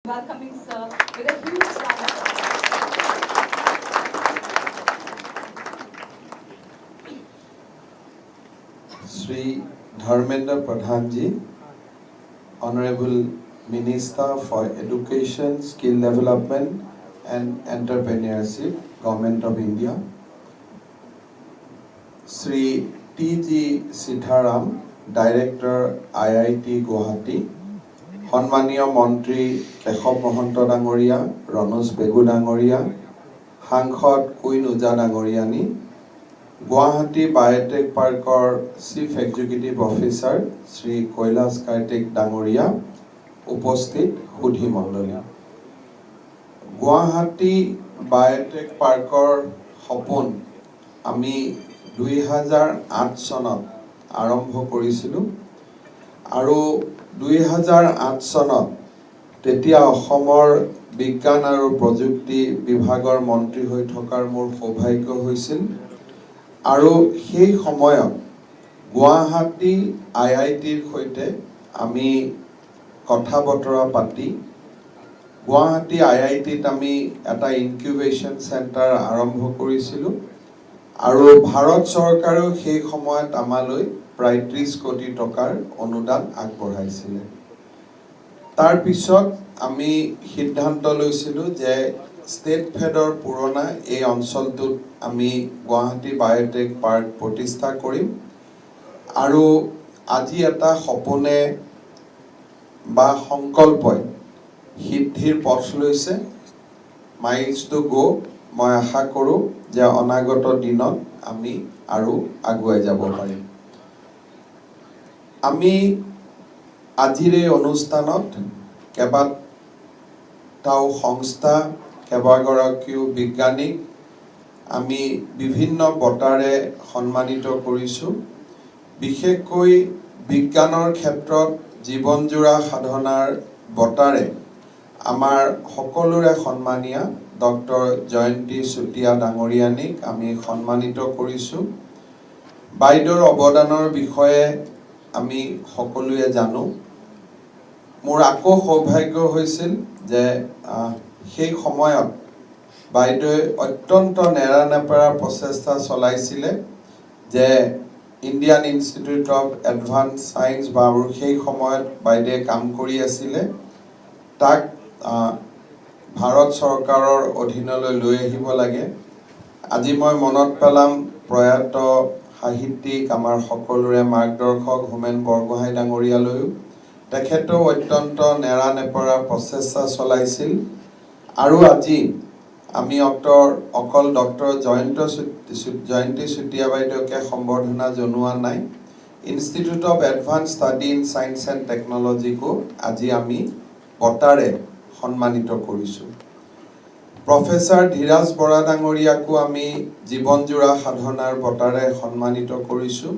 Welcoming sir with a huge round of applause. Sri Dharmendra Pradhanji, Honorable Minister for Education, Skill Development and Entrepreneurship, Government of India. Sri T.G. Sitharam, Director, IIT Guwahati. সন্মানীয় মন্ত্ৰী কেশৱ মহন্ত ডাঙৰীয়া, ৰণোজ বেগু ডাঙৰীয়া, সাংসদ queen উজা ডাঙৰীয়ানী, Guwahati biotech পাৰ্কৰ chief executive officer Shri Kailash Kartik ডাঙৰীয়া, উপস্থিত সুধী মণ্ডলী। গুৱাহাটী বায়'টেক পাৰ্কৰ সপোন আমি 2008 চনত আৰম্ভ কৰিছিলোঁ আৰু 2008 চনত তেতিয়া অসমৰ বিজ্ঞান আৰু প্ৰযুক্তি বিভাগৰ মন্ত্ৰী হৈ থকাৰ মোৰ সৌভাগ্য হৈছিল আৰু সেই সময়ত গুৱাহাটী IITৰ সৈতে আমি কথা বতৰা পাতি গুৱাহাটী IITত আমি এটা ইনকিউবেশ্যন চেণ্টাৰ আৰম্ভ কৰিছিলোঁ আৰু ভাৰত চৰকাৰেও সেই সময়ত আমালৈ প্ৰায় 30 কোটি টকাৰ অনুদান আগবঢ়াইছিলে। তাৰ পিছত আমি সিদ্ধান্ত লৈছিলোঁ যে ষ্টেট ফেডৰ পুৰণা এই অঞ্চলটোত আমি গুৱাহাটী বায়'টেক পাৰ্ক প্ৰতিষ্ঠা কৰিম আৰু আজি এটা সপোনে বা সংকল্পই সিদ্ধিৰ পথ লৈছে। Miles to go. মই আশা কৰোঁ যে অনাগত দিনত আমি আৰু আগুৱাই যাব পাৰিম। আমি আজিৰ এই অনুষ্ঠানত কেইবাটাও সংস্থা, কেইবাগৰাকীও বিজ্ঞানীক আমি বিভিন্ন বঁটাৰে সন্মানিত কৰিছোঁ। বিশেষকৈ বিজ্ঞানৰ ক্ষেত্ৰত জীৱনজোৰা সাধনাৰ বঁটাৰে আমাৰ সকলোৰে সন্মানীয়া ডক্টৰ জয়ন্তী চুতীয়া ডাঙৰীয়ানীক আমি সন্মানিত কৰিছোঁ। বাইদেউৰ অৱদানৰ বিষয়ে আমি সকলোৱে জানো। মোৰ আকৌ সৌভাগ্য হৈছিল যে সেই সময়ত বাইদেৱে অত্যন্ত নেৰানেপেৰা প্ৰচেষ্টা চলাইছিলে যে Indian institute of advance science বা সেই সময়ত বাইদেৱে কাম কৰি আছিলে, তাক ভাৰত চৰকাৰৰ অধীনলৈ লৈ আহিব লাগে। আজি মই মনত পেলাম প্ৰয়াত সাহিত্যিক আমাৰ সকলোৰে মাৰ্গদৰ্শক হোমেন বৰগোহাঁই ডাঙৰীয়ালৈও। তেখেতেও অত্যন্ত নেৰানেপেৰা প্ৰচেষ্টা চলাইছিল আৰু আজি আমি অকল ডক্টৰ জয়ন্তী চুতীয়া বাইদেউকে সম্বৰ্ধনা জনোৱা নাই, institute of advance study in science and টেকনলজিকো আজি আমি বঁটাৰে সন্মানিত কৰিছোঁ। প্ৰফেচাৰ ধীৰাজ বৰা ডাঙৰীয়াকো আমি জীৱনজোৰা সাধনাৰ বঁটাৰে সন্মানিত কৰিছোঁ।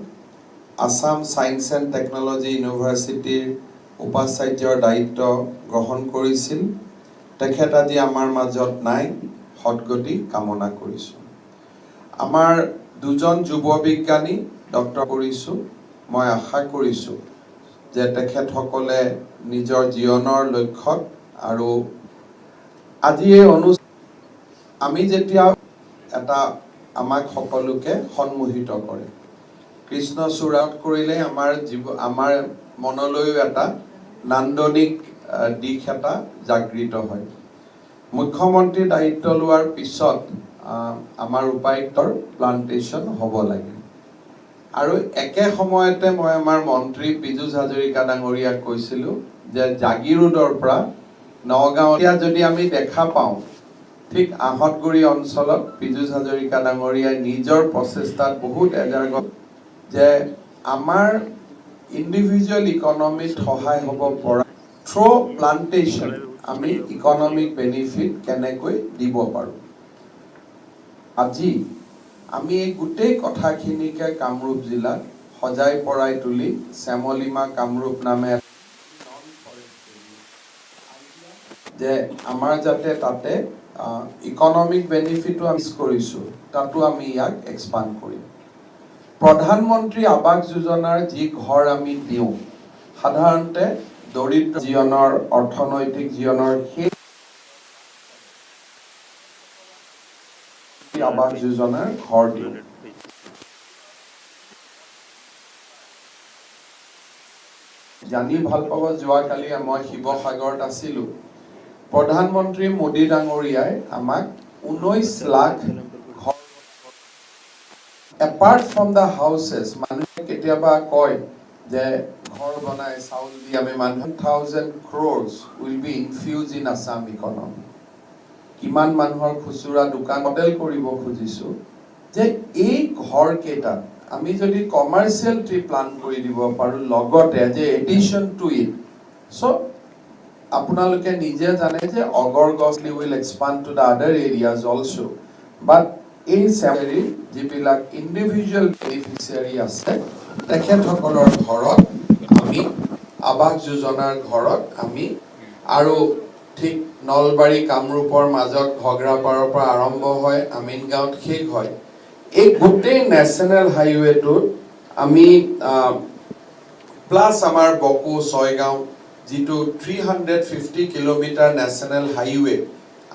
আসাম ছায়েন্স এণ্ড টেকনলজি ইউনিভাৰ্চিটিৰ উপাচাৰ্যৰ দায়িত্ব গ্ৰহণ কৰিছিল। তেখেত আজি আমাৰ মাজত নাই, সদগতি কামনা কৰিছোঁ। আমাৰ দুজন যুৱ বিজ্ঞানী ডক্টৰ কৰিছোঁ। মই আশা কৰিছোঁ যে তেখেতসকলে নিজৰ জীৱনৰ লক্ষ্যত আৰু আজি এই আমি যেতিয়া এটা আমাক সকলোকে সন্মোহিত কৰে, কৃষ্ণ চূড়াত কৰিলে আমাৰ মনলৈও এটা নান্দনিক দিশ এটা জাগৃত হয়। মুখ্যমন্ত্ৰী দায়িত্ব লোৱাৰ পিছত আমাৰ উপায়ুক্তৰ প্লান্টেশ্যন হ'ব লাগে আৰু একে সময়তে মই আমাৰ মন্ত্ৰী পীযুষ হাজৰিকা ডাঙৰীয়াক কৈছিলোঁ যে জাগিৰোডৰ পৰা নগাঁও যদি আমি দেখা পাওঁ, ঠিক আহতগুৰি অঞ্চলত পীযুষ হাজৰিকা ডাঙৰীয়াই নিজৰ প্ৰচেষ্টাত বহুত এজাগত যে আমাৰ ইণ্ডিভিজুৱেল ইকনমিত সহায় হ'ব পৰা থ্ৰু প্লান্টেশ্যন আমি ইকনমিক বেনিফিট কেনেকৈ দিব পাৰোঁ। আজি আমি এই গোটেই কথাখিনিকে কামৰূপ জিলাত সজাই পৰাই তুলি শ্যামলিমা কামৰূপ নামে যে আমাৰ যাতে তাতে ইকনমিক বেনিফিটো আমি কৰিছোঁ, তাতো আমি ইয়াক এক্সপাণ্ড কৰিম। প্ৰধানমন্ত্ৰী আৱাস যোজনাৰ যি ঘৰ আমি দিওঁ, সাধাৰণতে দৰিদ্ৰ জীৱনৰ অৰ্থনৈতিক জীৱনৰ সেই আৱাস যোজনাৰ ঘৰ দিওঁ। জানি ভাল পাব, যোৱাকালি মই শিৱসাগৰত আছিলোঁ। প্ৰধানমন্ত্ৰী মোদী ডাঙৰীয়াই আমাক 19 লাখ ঘৰ, এপাৰ্ট ফ্ৰম দ্য হাউচেছ, মানুহে কেতিয়াবা কয় যে ঘৰ বনাই চাউল দি আমি 1,000 crores will be infused in Assam economy. কিমান মানুহৰ খুচুৰা দোকান মডেল কৰিব খুজিছোঁ যে এই ঘৰ কেইটাত আমি যদি কমাৰ্চিয়েল ট্ৰি প্লান কৰি দিব পাৰোঁ, লগতে যে এডিশ্যন টু ইট, চ' আপোনালোকে নিজে জানে যে অগৰ গছ will expand to the other areas also, but এই চেলাৰী যিবিলাক ইণ্ডিভিজুৱেল বেনিফিচিয়াৰী আছে তেখেতসকলৰ ঘৰত আমি আৱাস যোজনাৰ ঘৰত আমি, আৰু ঠিক নলবাৰী কামৰূপৰ মাজত ঘগ্ৰাপাৰৰ পৰা আৰম্ভ হয়, আমিনগাঁৱত শেষ হয়, এই গোটেই নেশ্যনেল হাইৱেটোত আমি প্লাছ আমাৰ বকো ছয়গাঁও যিটো 350 কিলোমিটাৰ নেশ্যনেল হাইৱে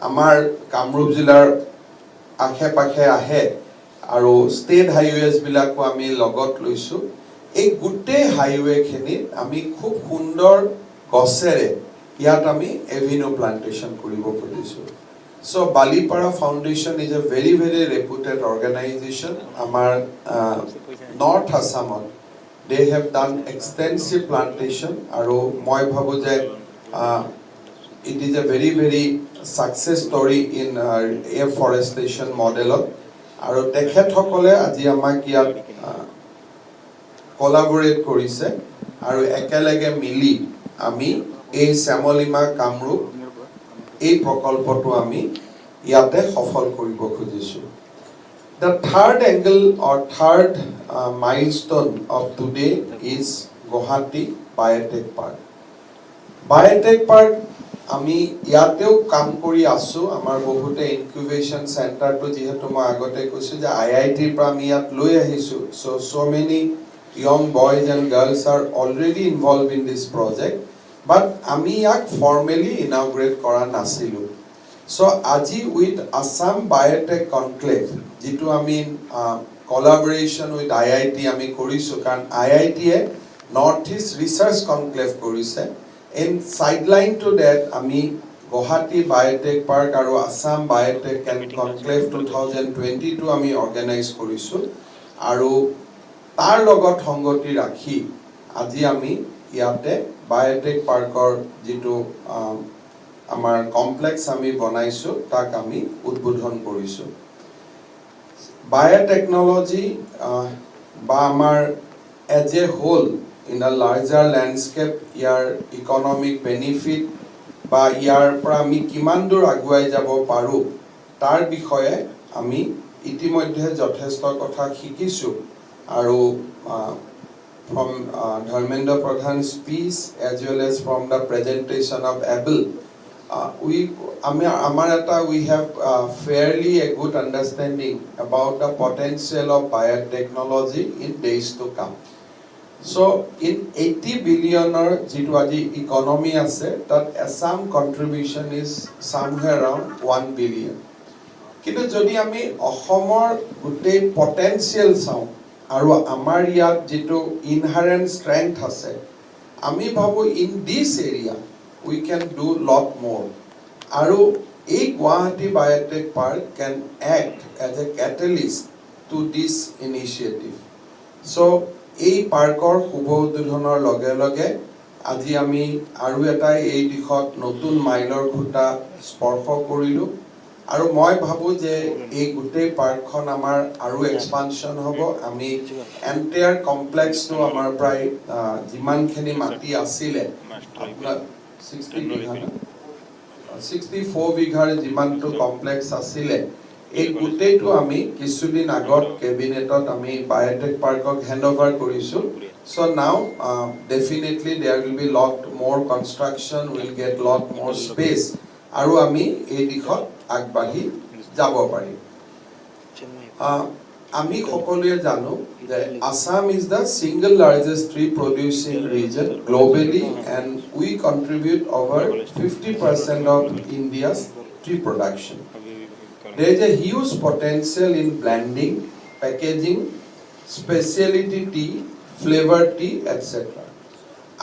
আমাৰ কামৰূপ জিলাৰ আশে পাশে আহে, আৰু ষ্টেট হাইৱেজবিলাকো আমি লগত লৈছোঁ। এই গোটেই হাইৱেখিনিত আমি খুব সুন্দৰ গছেৰে ইয়াত আমি এভিনিউ প্লান্টেশ্যন কৰিব খুজিছোঁ। So' Balipara foundation is a very very reputed organisation. আমাৰ নৰ্থ আছামত they have done extensive plantation, আৰু মই ভাবোঁ যে it is a very very success story in afforestation modelত, আৰু তেখেতসকলে আজি আমাক ইয়াত কোলাবৰেট কৰিছে, আৰু একেলগে মিলি আমি এই শ্যামলিমা কামৰূপ এই প্ৰকল্পটো আমি ইয়াতে সফল কৰিব খুজিছোঁ। The third angle or third milestone of today is Guwahati Biotech Park. Biotech Park আমি ইয়াতেও কাম কৰি আছোঁ। আমাৰ বহুতে ইনকিউবেশ্যন চেণ্টাৰটো যিহেতু মই আগতে কৈছোঁ যে IITৰ পৰা আমি ইয়াত লৈ আহিছোঁ, so many young boys and girls are already involved in this project, but আমি ইয়াক ফৰ্মেলি ইনাউগ্ৰেট কৰা নাছিলোঁ। চ' আজি উইথ আছাম বায়'টেক কনক্লেভ, যিটো আমি কলাবৰেশ্যন উইথ IIT আমি কৰিছোঁ, কাৰণ IITয়ে নৰ্থ ইষ্ট ৰিচাৰ্চ কনক্লেভ কৰিছে। ইন চাইডলাইন টু ডেট আমি গুৱাহাটী বায়'টেক পাৰ্ক আৰু আছাম বায়'টেক কনক্লেভ 2022 আমি অৰ্গেনাইজ কৰিছোঁ, আৰু তাৰ লগত সংগতি ৰাখি আজি আমি ইয়াতে বায়'টেক পাৰ্কৰ যিটো আমাৰ কমপ্লেক্স আমি বনাইছোঁ তাক আমি উদ্বোধন কৰিছোঁ। বায়'টেকনলজি বা আমাৰ as a whole in a larger landscape, ইয়াৰ ইকনমিক বেনিফিট বা ইয়াৰ পৰা আমি কিমান দূৰ আগুৱাই যাব পাৰোঁ তাৰ বিষয়ে আমি ইতিমধ্যে যথেষ্ট কথা শিকিছোঁ, আৰু from Dharmendra Pradhan's speech as well as from the presentation of Abel, we have fairly a good understanding about the potential of biotechnology in days to come. So in 80 billioner যিটো আজি economy আছে, that Assam contribution is somewhere around 1 billion. কিন্তু যদি আমি অসমৰ গোটেই potential চাওঁ আৰু আমাৰ ইয়াত যিটো inherent strength আছে, আমি ভাবোঁ in this area we can do lot more. আৰু এই Guwahati Biotech Park can act as a catalyst to this initiative. So এই পাৰ্কৰ শুভ উদ্বোধনৰ লগে লগে আজি আমি আৰু এটা এই দিশত নতুন মাইলৰ খুঁটা স্পৰ্শ কৰিলোঁ, আৰু মই ভাবোঁ যে এই গোটেই পাৰ্কখন আমাৰ আৰু এক্সপানশ্যন হ'ব। আমি এণ্টায়াৰ কমপ্লেক্সটো আমাৰ প্ৰায় যিমানখিনি মাটি আছিলে, আপোনাৰ 64 বিঘাৰ যিমানটো কমপ্লেক্স আছিলে, এই গোটেইটো আমি কিছুদিন আগত কেবিনেটত আমি বায়'টেক পাৰ্কক হেণ্ড অভাৰ কৰিছোঁ। So now definitely there will be lot more construction, will get lot more space, আৰু আমি এই দিশত আগবাঢ়ি যাব পাৰিম। আমি সকলোৱে জানো যে Assam is the single largest tea producing region globally and we contribute over 50% of India's tea production. There is a huge potential in blending, packaging, specialty tea, flavor tea, etc.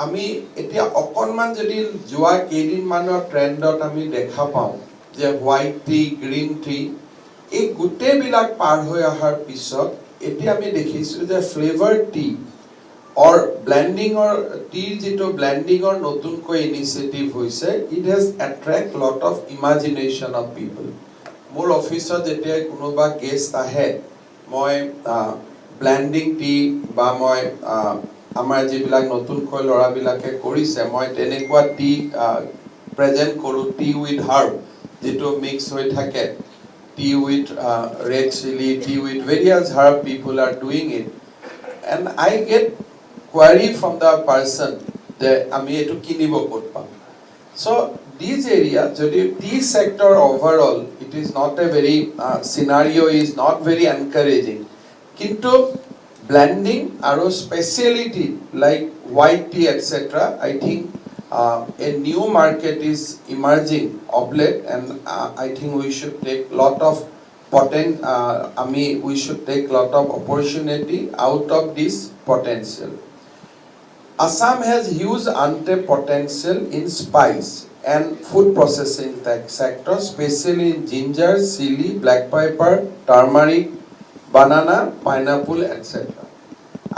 আমি এতিয়া অকণমান যদি যোৱা কেইদিনমানৰ ট্ৰেণ্ডত আমি দেখা পাওঁ যে হোৱাইট টি, গ্ৰীণ টি এই গোটেইবিলাক পাৰ হৈ অহাৰ পিছত এতিয়া আমি দেখিছোঁ যে ফ্লেভাৰ টি অৰ ব্লেণ্ডিঙৰ টিৰ যিটো ব্লেণ্ডিঙৰ নতুনকৈ ইনিচিয়েটিভ হৈছে it has attract lot of imagination of people মোৰ অফিচত যেতিয়া কোনোবা গেষ্ট আহে মই ব্লেণ্ডিং টি বা মই আমাৰ যিবিলাক নতুনকৈ ল'ৰাবিলাকে কৰিছে মই তেনেকুৱা টি প্ৰেজেণ্ট কৰোঁ টি উইথ হাৰ্ব যিটো মিক্স হৈ থাকে tea with red chili, tea with various herb people are doing it. And I get query from the person that ami etu kinibo kot pam. So this area, jodi tea sector overall, it is not a very scenario is not very encouraging. Kintu blending aro specialty like white tea etc. I think a new market is emerging of late and I think we should take lot of we should take lot of opportunity out of this potential. Assam has huge untapped potential in spice and food processing sector, especially in ginger, chili, black pepper, turmeric, banana, pineapple, etc.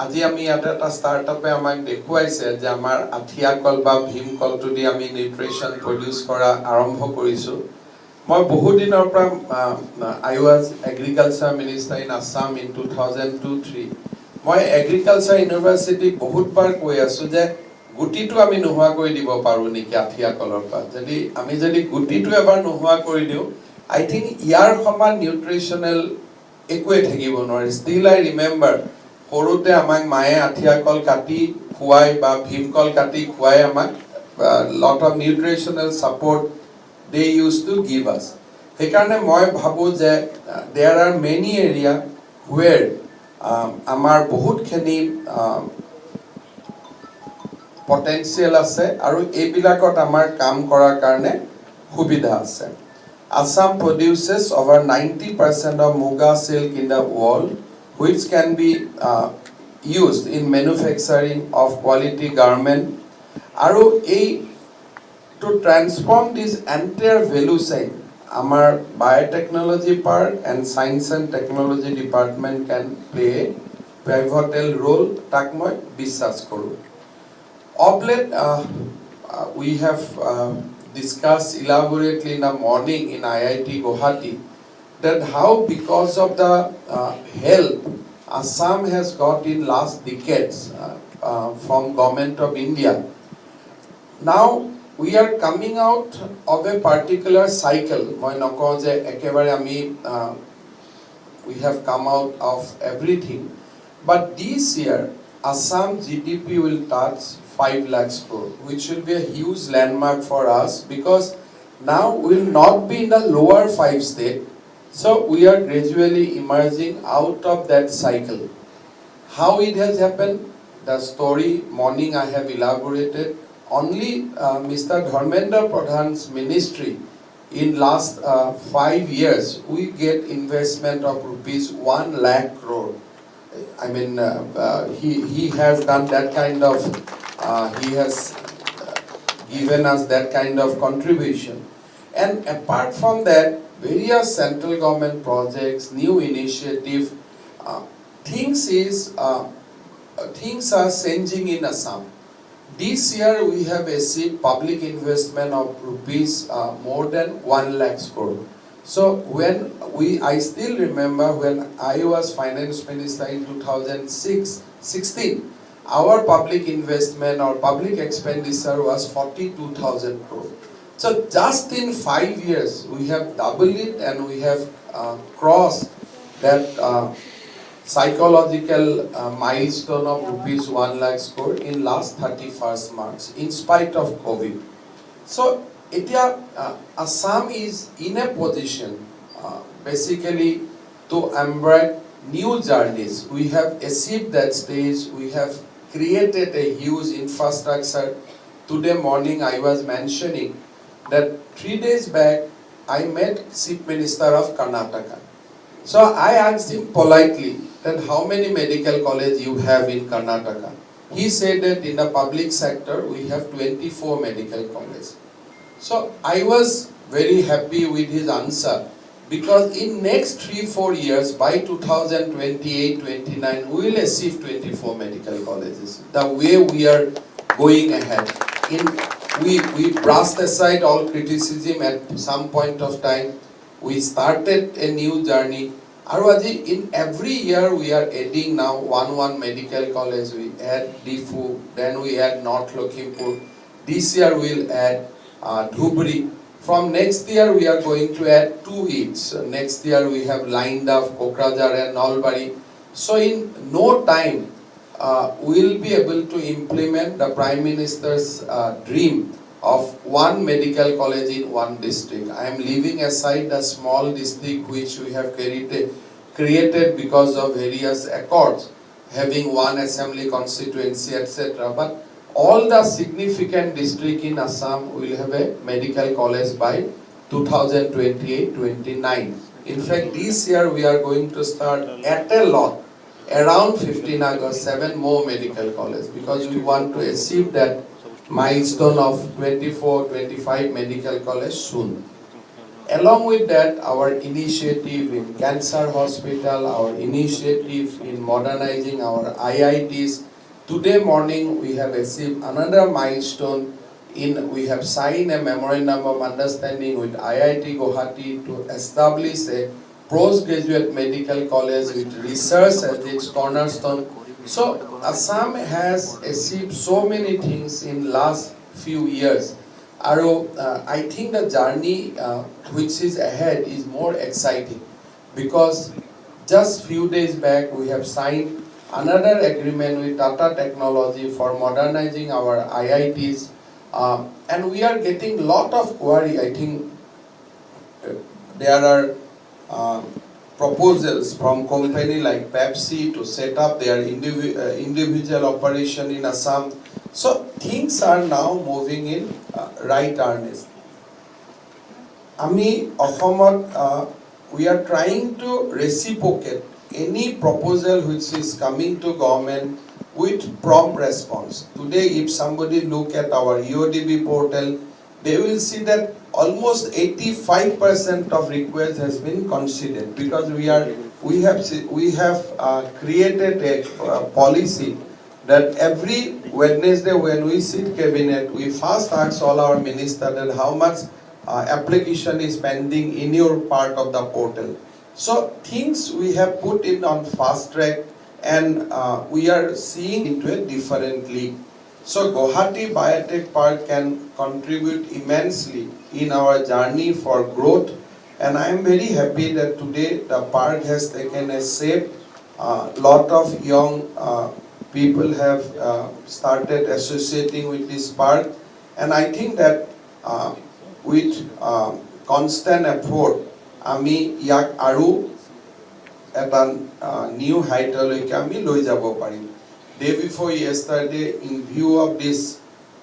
আজি আমি ইয়াতে এটা ষ্টাৰ্টআপে আমাক দেখুৱাইছে যে আমাৰ আঠিয়া কল বা ভীম কলটো দি আমি নিউট্ৰিশ্যন প্ৰডিউচ কৰা আৰম্ভ কৰিছোঁ মই বহুত দিনৰ পৰা I was agriculture minister in Assam in 2002-03 মই এগ্ৰিকালচাৰ ইউনিভাৰ্চিটি বহুতবাৰ কৈ আছোঁ যে গুটিটো আমি নোহোৱা কৰি দিব পাৰোঁ নেকি আঠিয়া কলৰ পৰা আমি যদি গুটিটো এবাৰ নোহোৱা কৰি দিওঁ আই থিংক ইয়াৰ সমান নিউট্ৰিশ্যনেল একোৱে থাকিব নোৱাৰে ষ্টিল আই ৰিমেম্বাৰ সৰুতে আমাক মায়ে আঠিয়া কল কাটি খুৱাই বা ভীমকল কাটি খুৱাই আমাক lot of nutritional support they used to give us সেইকাৰণে মই ভাবো যে there are many area where আমাৰ বহুতখিনি potential আছে আৰু এইবিলাকত আমাৰ কাম কৰাৰ কাৰণে সুবিধা আছে Assam produces over 90% of muga silk in the world which can be used in manufacturing of quality garment aru to transform this entire value chain our biotechnology part and science and technology department can play a pivotal role tak moi biswas koru of late we have discussed elaborately in the morning in IIT Guwahati that how because of the help Assam has got in last decades from government of India. Now we are coming out of a particular cycle. We have come out of everything. But this year, Assam GDP will touch 5 lakhs crore, which will be a huge landmark for us because now we will not be in the lower 5 states. So we are gradually emerging out of that cycle. How it has happened? The story morning I have elaborated. Only Mr. Dharmendra Pradhan's ministry in last 5 years we get investment of rupees 1 lakh crore. I mean he has done that kind of he has given us that kind of contribution. And apart from that various central government projects, new initiative, things are changing in Assam. This year we have achieved public investment of rupees more than 1 lakh crore. So I still remember when I was finance minister in 2016, our public investment or public expenditure was 42,000 crore. So just in 5 years, we have doubled it and we have crossed that psychological milestone of rupees 1 lakh crore in last 31st March, in spite of COVID. So Assam is in a position basically to embrace new journeys. We have achieved that stage. We have created a huge infrastructure. Today morning I was mentioning that 3 days back I met Chief Minister of Karnataka. So I asked him politely that how many medical colleges you have in Karnataka. He said that in the public sector we have 24 medical colleges. So I was very happy with his answer, because in next 3-4 years, by 2028-29, we will achieve 24 medical colleges. The way we are going ahead, we brushed aside all criticism at some point of time. We started a new journey. Arwaji, in every year we are adding now one medical college. We add Difu, then we add North Lakhimpur. This year we'll add Dhubri. From next year we are going to add 2 each. Next year we have lined up Kokrajhar and Nalbari. So in no time we will be able to implement the Prime Minister's dream of one medical college in one district. I am leaving aside the small district which we have created because of various accords, having one assembly constituency, etc. But all the significant districts in Assam will have a medical college by 2028-29. In fact, this year we are going to start at a lot, around 15 August, 7 more medical colleges, because we want to achieve that milestone of 24-25 medical college soon. Along with that, our initiative in cancer hospital, our initiative in modernizing our IITs. Today morning we have achieved another milestone we have signed a memorandum of understanding with IIT Guwahati to establish a postgraduate medical college with research as its cornerstone. So Assam has achieved so many things in last few years. I think the journey which is ahead is more exciting, because just few days back we have signed another agreement with Tata Technology for modernizing our IITs, and we are getting lot of query. I think there are proposals from company like Pepsi to set up their individual operation in Assam. So things are now moving in right earnest. Ami Assam, we are trying to reciprocate any proposal which is coming to government with prompt response. Today, if somebody look at our EODB portal, they will see that almost 85% of requests has been considered, because we have created a policy that every Wednesday when we sit cabinet, we first ask all our ministers that how much application is pending in your part of the portal. So things we have put in on fast track, and we are seeing into a different league. So Guwahati Biotech Park can contribute immensely in our journey for growth, and I am very happy that today the park has taken a shape. Lot of young people have started associating with this park, and I think that with constant effort, আমি ইয়াক আৰু এটা new height লৈকে আমি লৈ যাব পাৰিম. Day before yesterday, in view of this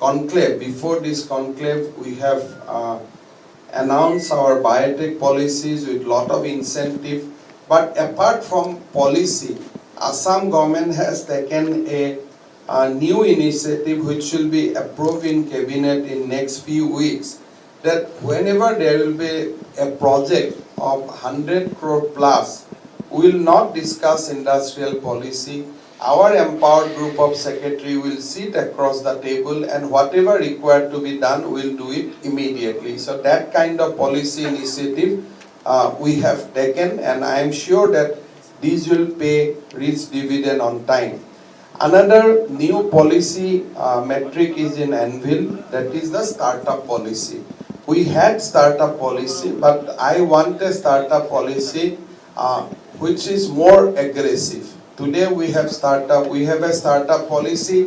conclave, before this conclave, we have announced our biotech policies with lot of incentive. But apart from policy, Assam government has taken a new initiative which will be approved in cabinet in next few weeks, that whenever there will be a project of 100 crore plus, we will not discuss industrial policy. Our empowered group of secretary will sit across the table, and whatever required to be done, we'll do it immediately. So that kind of policy initiative we have taken, and I am sure that these will pay rich dividend on time. Another new policy metric is in anvil, that is the startup policy. We had startup policy, but I want a startup policy which is more aggressive. Today we have a startup policy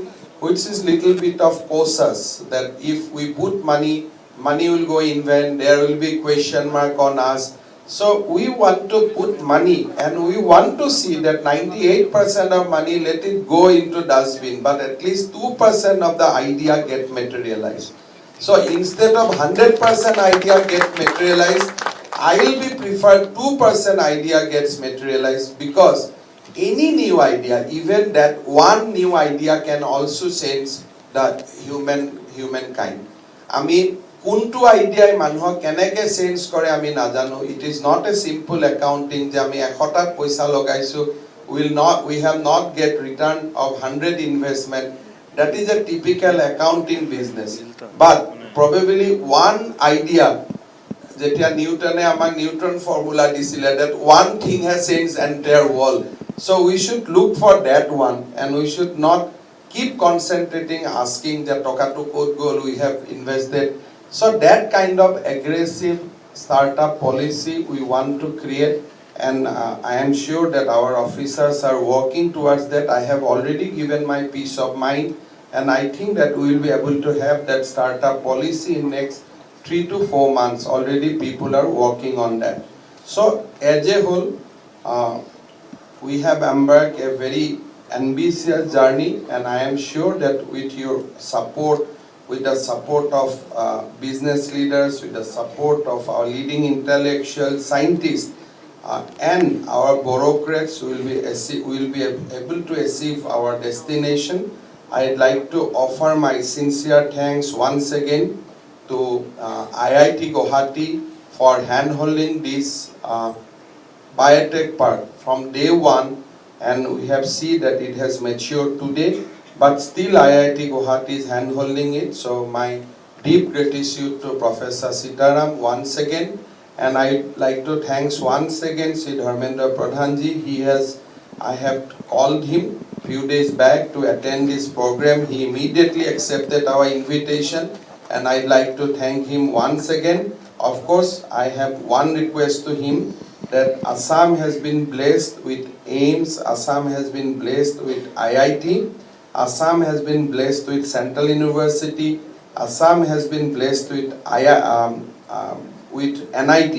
which is little bit of cautious, that if we put money will go in vain, there will be question mark on us. So we want to put money and we want to see that 98% of money, let it go into dustbin, but at least 2% of the idea get materialized. So instead of 100% idea get materialized, I will be preferred 2% idea gets materialized, because any new idea, even that one new idea can also change the humankind. I mean, কোনটো আইডিয়াই মানুহক কেনেকৈ change কৰে আমি নাজানো. It is not a simple accounting যে আমি 100টাত পইচা লগাইছোঁ, we have not get return of 100 investment. That is a typical accounting business. But probably one idea, যেতিয়া নিউটনে আমাক নিউটন ফৰ্মুলা দিছিলে, that one thing has changed entire world. So we should look for that one, and we should not keep concentrating asking that tokato code goal we have invested. So that kind of aggressive startup policy we want to create, and I am sure that our officers are working towards that. I have already given my peace of mind, and I think that we will be able to have that startup policy in next 3 to 4 months. Already people are working on that. So as a whole, we have embarked a very ambitious journey, and I am sure that with your support, with the support of business leaders, with the support of our leading intellectual scientists, and our bureaucrats, we will be able to achieve our destination. I'd like to offer my sincere thanks once again to IIT Guwahati for handholding this biotech park from day one, and we have seen that it has matured today. But still IIT Guwahati is handholding it. So my deep gratitude to Professor Sitaram once again. And I'd like to thanks once again Sri Dharmendra Pradhanji. I have called him few days back to attend this program. He immediately accepted our invitation, and I'd like to thank him once again. Of course, I have one request to him, that Assam has been blessed with AIMS, Assam has been blessed with IIT, Assam has been blessed with Central University, Assam has been blessed with NIT,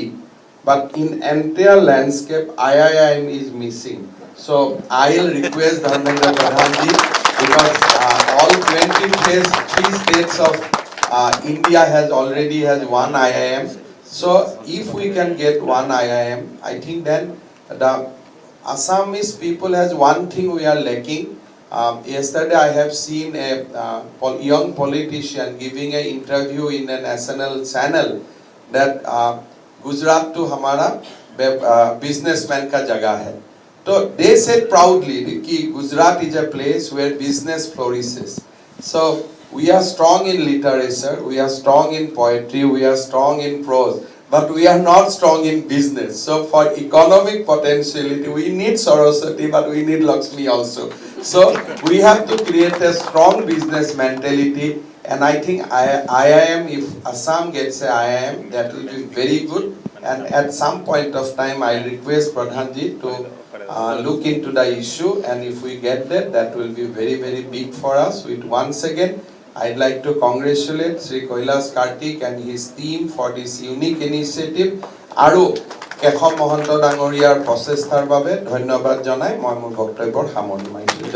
but in entire landscape, IIM is missing. So I'll request Dharmendra Pradhanji, because all 23 states of India already has one IIM. So if we can get one IIM, I think then the Assamese people has one thing we are lacking. Yesterday I have seen a young politician giving an interview in a national channel that Gujarat to hamara businessman ka jagah hai. So they said proudly that Gujarat is a place where business flourishes. So we are strong in literature, we are strong in poetry, we are strong in prose, but we are not strong in business. So for economic potentiality, we need Saraswati, but we need Lakshmi also. So we have to create a strong business mentality, and I think IIM, if Assam gets a IIM, that will be very good. And at some point of time, I request Pradhanji to look into the issue, and if we get that, that will be very, very big for us. With once again, I'd like to congratulate Sri Kailash Kartik and his team for this unique initiative. Aru Kekhom Mohanto Dangoriar process tar babe dhonnobad janai moi mor boktobyor hamoni maisu.